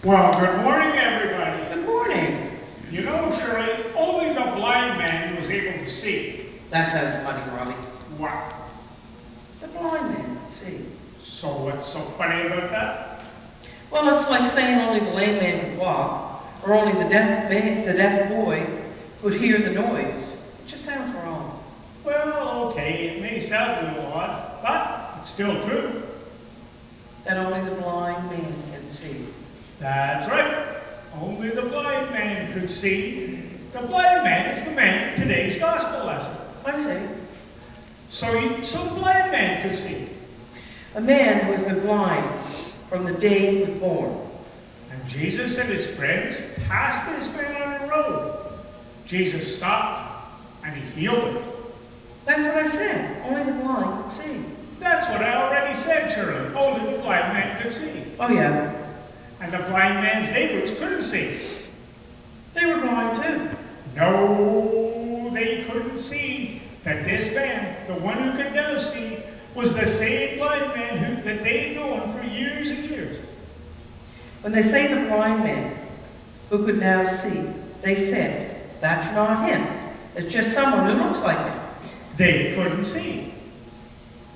Well, good morning, everybody. Good morning. You know, Shirley, only the blind man was able to see. That sounds funny, Robbie. Wow. The blind man could see. So what's so funny about that? Well, it's like saying only the lame man could walk, or only the deaf boy could hear the noise. It just sounds wrong. Well, okay, it may sound a little odd, but it's still true. That only the blind man can see. That's right. Only the blind man could see. The blind man is the man in today's gospel lesson. I see. So the blind man could see. A man who has been blind from the day he was born. And Jesus and his friends passed this man on the road. Jesus stopped and he healed him. That's what I said. Only the blind could see. That's what I already said, Shirley. Only the blind man could see. Oh, yeah. And the blind man's neighbors couldn't see. They were blind, too. No, they couldn't see that this man, the one who could now see, was the same blind man that they'd known for years and years. When they say the blind man who could now see, they said, that's not him. It's just someone who looks like him. They couldn't see.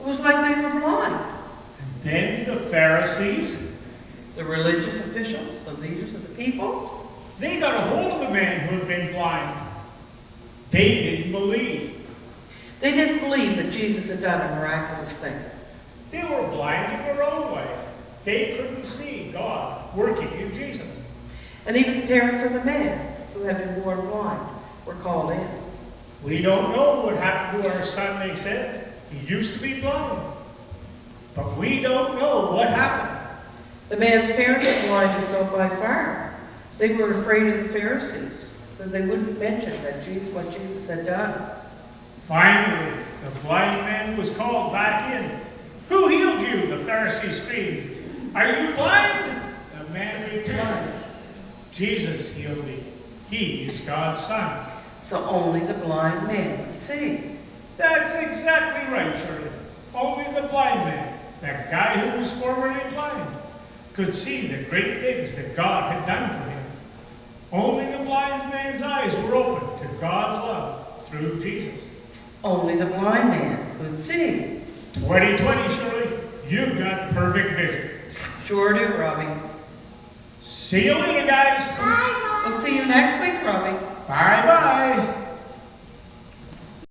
It was like they were blind. And then the Pharisees, The religious officials, the leaders of the people, they got a hold of the man who had been blind. They didn't believe. they didn't believe that Jesus had done a miraculous thing. They were blind in their own way. They couldn't see God working in Jesus. And even the parents of the man who had been born blind were called in. We don't know what happened to our son, they said. He used to be blind. But we don't know what happened. The man's parents were blinded so by far. They were afraid of the Pharisees, so they wouldn't mention what Jesus had done. Finally, the blind man was called back in. Who healed you? The Pharisees screamed. Are you blind? The man replied, Jesus healed me. He is God's son. So only the blind man could see. That's exactly right, Shirley. Only the blind man, that guy who was formerly blind, could see the great things that God had done for him. Only the blind man's eyes were open to God's love through Jesus. Only the blind man could see. 2020, Shirley, you've got perfect vision. Sure do, Robbie. See you later, guys. We'll see you next week, Robbie. Bye-bye.